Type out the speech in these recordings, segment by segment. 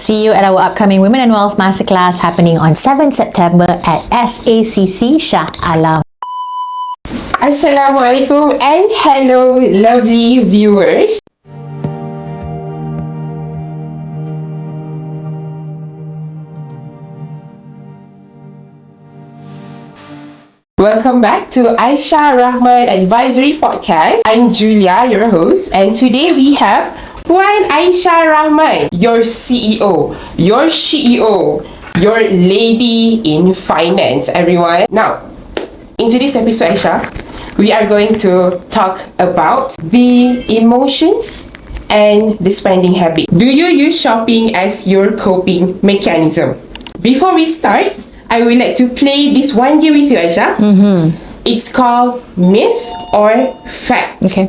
See you at our upcoming Women and Wealth Masterclass happening on 7 September at SACC Shah Alam. Assalamualaikum and hello lovely viewers. Welcome back to Aisya Rahman Advisory Podcast. I'm Julia, your host, and today we have one Aisya Rahman, your CEO, your CEO, your lady in finance, everyone. Now, in today's episode, Aisya, we are going to talk about the emotions and the spending habit. Do you use shopping as your coping mechanism? Before we start, I would like to play this one game with you, Aisya. It's called Myth or Fact. Okay.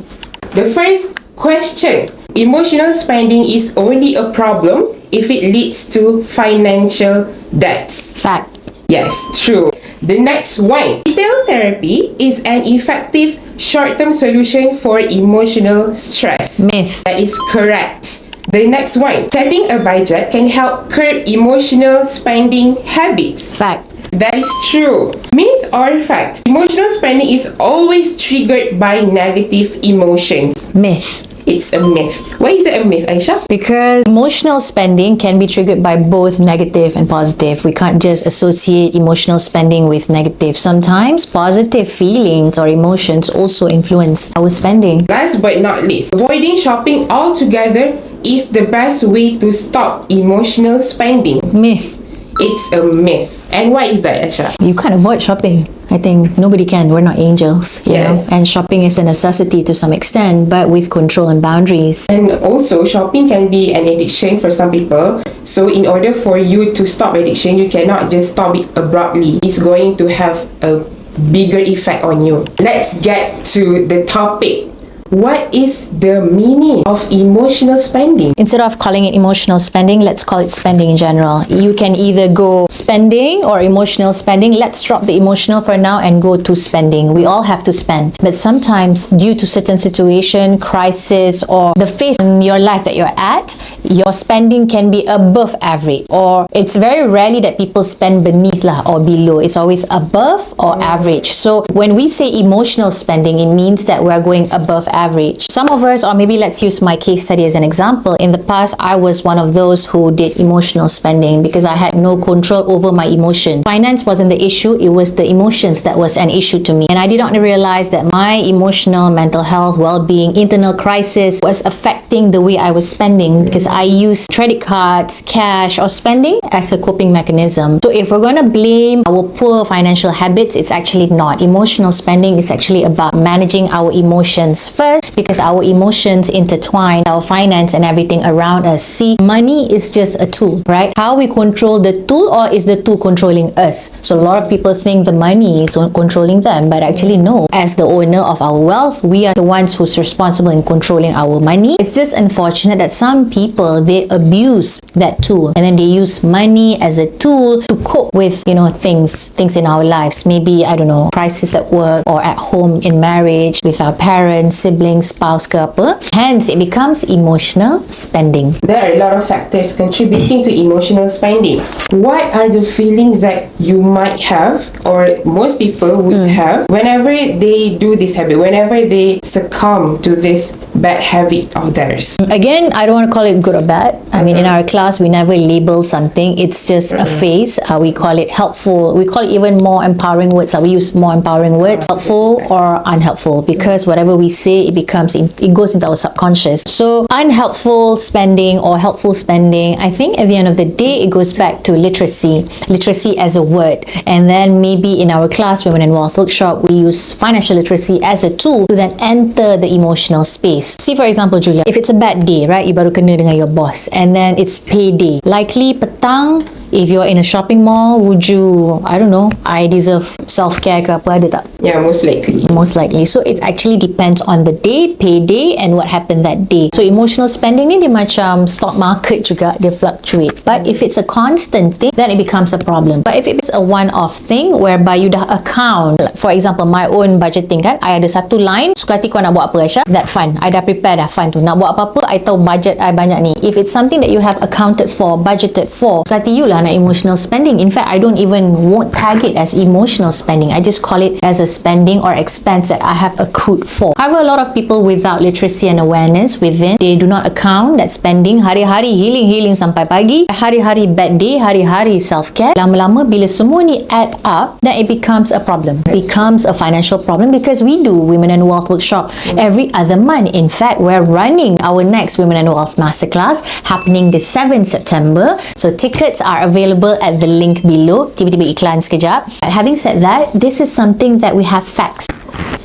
The first question: emotional spending is only a problem if it leads to financial debts. Fact. Yes, true. The next one: retail therapy is an effective short-term solution for emotional stress. Myth. That is correct. The next one: setting a budget can help curb emotional spending habits. Fact. That is true. Myth or fact? Emotional spending is always triggered by negative emotions. Myth. It's a myth. Why is it a myth, Aisya? Because emotional spending can be triggered by both negative and positive. We can't just associate emotional spending with negative. Sometimes positive feelings or emotions also influence our spending. Last but not least, avoiding shopping altogether is the best way to stop emotional spending. Myth. It's a myth. And why is that, Aisya? You can't avoid shopping. I think nobody can. We're not angels, you know. And shopping is a necessity to some extent, but with control and boundaries. And also, shopping can be an addiction for some people. So in order for you to stop addiction, you cannot just stop it abruptly. It's going to have a bigger effect on you. Let's get to the topic. What is the meaning of emotional spending? Instead of calling it emotional spending, let's call it spending in general. You can either go spending or emotional spending. Let's drop the emotional for now and go to spending. We all have to spend. But sometimes, due to certain situation, crisis, or the phase in your life that you're at, your spending can be above average. Or it's very rarely that people spend beneath lah or below. It's always above or average. So when we say emotional spending, it means that we're going above average. Some of us, or maybe let's use my case study as an example. In the past, I was one of those who did emotional spending because I had no control over my emotions. Finance wasn't the issue, it was the emotions that was an issue to me. And I did not realize that my emotional, mental health, well-being, internal crisis was affecting the way I was spending because I used credit cards, cash, or spending as a coping mechanism. So if we're going to blame our poor financial habits, it's actually not. Emotional spending is actually about managing our emotions first, because our emotions intertwine our finance and everything around us. See, money is just a tool, right? How we control the tool, or is the tool controlling us? So a lot of people think the money is controlling them, but actually no. As the owner of our wealth, we are the ones who's responsible in controlling our money. It's just unfortunate that some people, they abuse that tool and then they use money as a tool to cope with, you know, things in our lives. Maybe, I don't know, crisis at work or at home in marriage with our parents, siblings, spouse ke apa. Hence, it becomes emotional spending. There are a lot of factors contributing to emotional spending. What are the feelings that you might have, or most people would have, whenever they do this habit, whenever they succumb to this bad habit of theirs? Again, I don't want to call it good or bad. I mean, in our class, we never label something. It's just a phase. We call it helpful. We call it even more empowering words. We use more empowering words, helpful or unhelpful, because whatever we say, it goes into our subconscious. So unhelpful spending or helpful spending, I think at the end of the day, it goes back to literacy as a word. And then maybe in our class, Women and Wealth Workshop, we use financial literacy as a tool to then enter the emotional space. See, for example, Julia, if it's a bad day, right, you baru kena dengan your boss, and then it's payday. Likely petang, If you're in a shopping mall, would you, I don't know, I deserve self-care ke apa, ada tak? Yeah, most likely. Most likely. So it actually depends on the day, payday, and what happened that day. So emotional spending ni dia macam stock market juga, dia fluctuate. But if it's a constant thing, then it becomes a problem. But if it's a one-off thing whereby you dah account, like for example, my own budgeting kan, I ada satu line, suka hati kau nak buat apa Aisya, that fund, I dah prepare dah fund tu, nak buat apa-apa, I tahu budget I banyak ni. If it's something that you have accounted for, budgeted for, suka hati you lah nak emotional spending. In fact, I don't even won't tag it as emotional spending. I just call it as a spending or expense that I have accrued for. However, a lot of people without literacy and awareness within, they do not account that spending. Hari-hari healing sampai pagi, hari-hari bad day, hari-hari self-care. Lama-lama bila semua ni add up, then it becomes a problem. Becomes a financial problem, because we do Women and Wealth Workshop every other month. In fact, we're running our next Women and Wealth Masterclass happening the 7th September. So tickets are available at the link below. Tiba-tiba iklan sekejap. But having said that, this is something that we have facts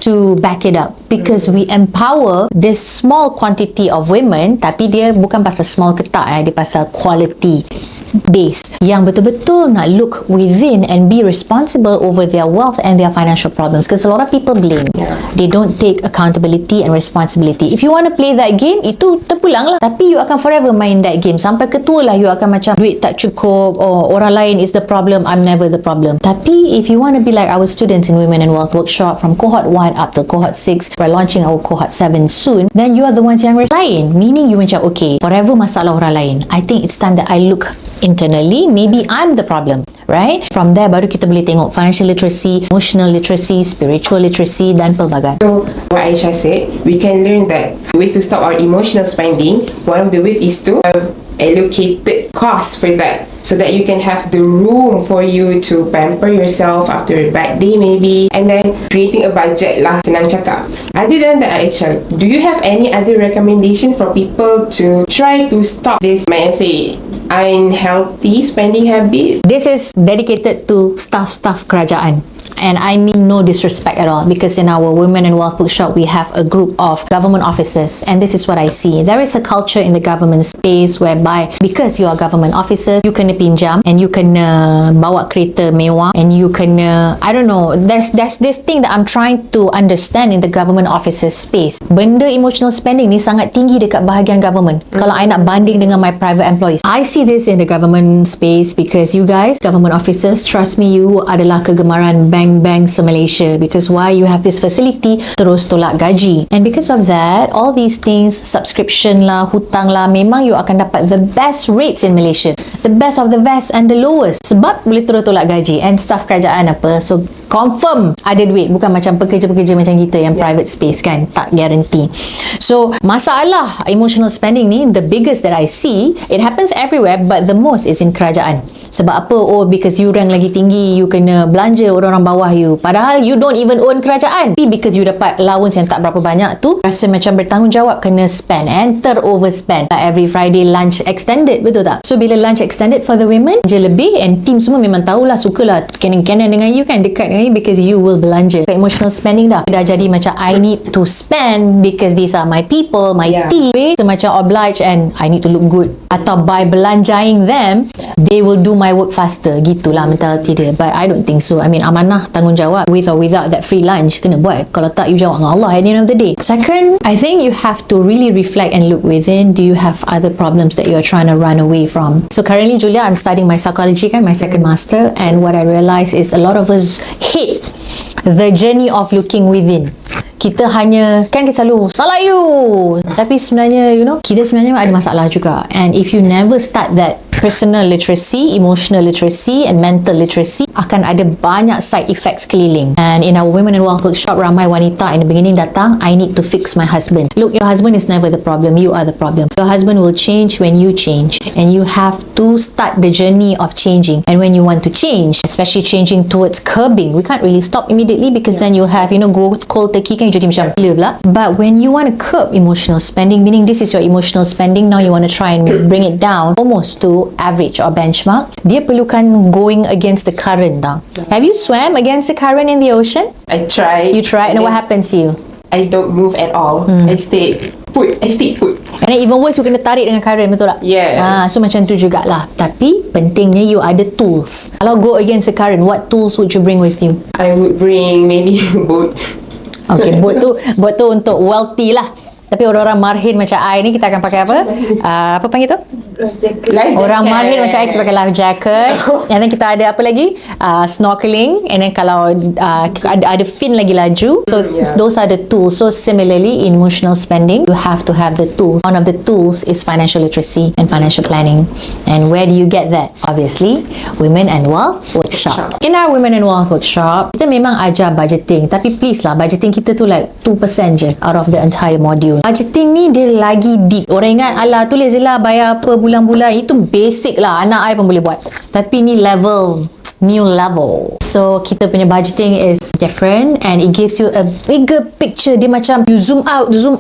to back it up, because we empower this small quantity of women, tapi dia bukan pasal small ke tak, dia pasal quality base yang betul-betul nak look within and be responsible over their wealth and their financial problems, because a lot of people blame. They don't take accountability and responsibility. If you want to play that game, itu terpulang lah, tapi you akan forever main that game sampai ketua lah, you akan macam duit tak cukup, or orang lain is the problem, I'm never the problem. Tapi if you want to be like our students in Women and Wealth Workshop from cohort 1 up to cohort 6, we're launching our cohort 7 soon, then you are the ones yang lain, meaning you macam okay, whatever masalah orang lain, I think it's time that I look internally, maybe I'm the problem, right? From there baru kita boleh tengok financial literacy, emotional literacy, spiritual literacy dan pelbagai. So what Aisya said, we can learn that ways to stop our emotional spending. One of the ways is to have allocated costs for that, so that you can have the room for you to pamper yourself after a bad day maybe, and then creating a budget lah, senang cakap. Other than that, Aisya, do you have any other recommendation for people to try to stop this, might I say, unhealthy spending habit? This is dedicated to staff kerajaan. And I mean no disrespect at all, because in our Women and Wealth Bookshop, we have a group of government officers, and this is what I see. There is a culture in the government space whereby because you are government officers, you kena pinjam and you kena bawa kereta mewah and you kena, I don't know, there's this thing that I'm trying to understand in the government officers space. Benda emotional spending ni sangat tinggi dekat bahagian government. Kalau I nak banding dengan my private employees, I see this in the government space, because you guys, government officers, trust me, you adalah kegemaran bank se-Malaysia, because why? You have this facility, terus tolak gaji, and because of that, all these things, subscription lah, hutang lah, memang you akan dapat the best rates in Malaysia, the best of the best and the lowest, sebab boleh terus tolak gaji, and staff kerajaan apa, so confirm ada duit, bukan macam pekerja-pekerja macam kita yang private space kan, tak guarantee. So masalah emotional spending ni, the biggest that I see, it happens everywhere, but the most is in kerajaan. Sebab apa? Oh, because you rank lagi tinggi, you kena belanja orang-orang bawah you, padahal you don't even own kerajaan, tapi because you dapat allowance yang tak berapa banyak tu, rasa macam bertanggungjawab kena spend and overspend. Every Friday lunch extended, betul tak? So bila lunch extended for the women, je lebih, and team semua memang tahulah, sukalah kenan-kenan dengan you kan, dekat dengan you, because you will belanja. Emotional spending dah jadi macam I need to spend because these are my people, my team. So macam oblige and I need to look good, atau by belanjaing them, they will do my work faster, gitulah mentality dia. But I don't think so. I mean, amanah, tanggungjawab, with or without that free lunch, kena buat. Kalau tak, you jawab dengan Allah at the end of the day. Second, I think you have to really reflect and look within. Do you have other problems that you are trying to run away from? So currently, Julia, I'm studying my psychology kan, my second master, and what I realize is a lot of us hate the journey of looking within. Kita hanya, kan kita selalu salah you, tapi sebenarnya, you know, kita sebenarnya ada masalah juga. And if you never start that personal literacy, emotional literacy and mental literacy, akan ada banyak side effects keliling. And in our Women and Wealth Workshop, ramai wanita in the beginning datang, I need to fix my husband. Look, your husband is never the problem, you are the problem. Your husband will change when you change, and you have to start the journey of changing. And when you want to change, especially changing towards curbing, we can't really stop immediately, because then you have, you know, go cold turkey kan, jadi macam gila pula. But when you want to curb emotional spending, meaning this is your emotional spending, now you want to try and bring it down almost to average or benchmark, dia perlukan going against the current tau. Have you swam against the current in the ocean? I tried. You tried, and what happens to you? I don't move at all. I stay put. And then even worse, you kena tarik dengan current, betul tak? Yes. So macam tu jugalah. Tapi pentingnya you ada tools. Kalau go against the current, what tools would you bring with you? I would bring maybe boat. Okay, boat tu untuk wealthy lah. Tapi orang-orang marhin macam I ni, kita akan pakai apa? Apa panggil tu? Life Orang jacket. marhin macam I, kita pakai life jacket. And then kita ada apa lagi? Snorkeling. And then kalau ada fin lagi laju. So those are the tools. So similarly, in emotional spending, you have to have the tools. One of the tools is financial literacy and financial planning. And where do you get that? Obviously, Women and Wealth Workshop. In our Women and Wealth Workshop, kita memang ajar budgeting. Tapi please lah, budgeting kita tu like 2% je out of the entire module. Budgeting ni dia lagi deep. Orang ingat, alah tulis je lah bayar apa bulan-bulan. Itu basic lah, anak I pun boleh buat. Tapi ni new level. So kita punya budgeting is different and it gives you a bigger picture. Dia macam you zoom out. You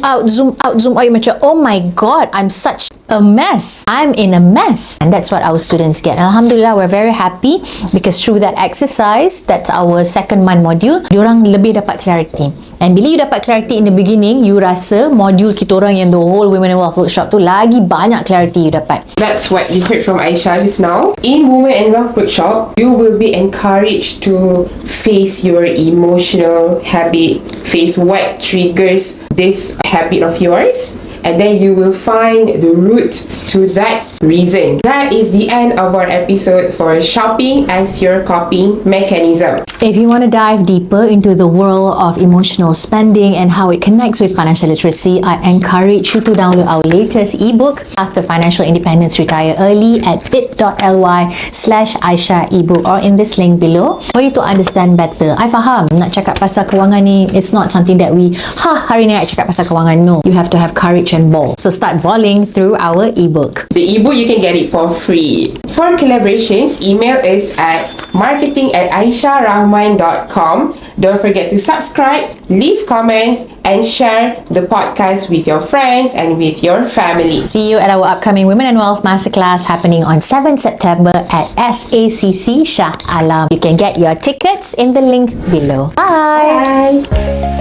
macam, oh my god, I'm such a mess. I'm in a mess. And that's what our students get. And Alhamdulillah, we're very happy because through that exercise, that's our second month module, diorang lebih dapat clarity. And bila you dapat clarity in the beginning, you rasa module kita orang yang the whole Women and Wealth Workshop tu lagi banyak clarity you dapat. That's what you heard from Aisya just now. In Women and Wealth Workshop, you will be encouraged to face your emotional habit, face what triggers this habit of yours, and then you will find the root to that reason. That is the end of our episode for shopping as your coping mechanism. If you want to dive deeper into the world of emotional spending and how it connects with financial literacy, I encourage you to download our latest ebook, Path to Financial Independence Retire Early, at bit.ly/Aisya ebook or in this link below for you to understand better. I faham, nak cakap pasal kewangan ni, it's not something that we, hari ni nak cakap pasal kewangan. No, you have to have courage and ball. So start balling through our ebook. The ebook, you can get it for free. For collaborations, email us at marketing@aisyarahman.com. Don't forget to subscribe, leave comments, and share the podcast with your friends and with your family. See you at our upcoming Women and Wealth Masterclass happening on 7 September at SACC Shah Alam. You can get your tickets in the link below. Bye! Bye!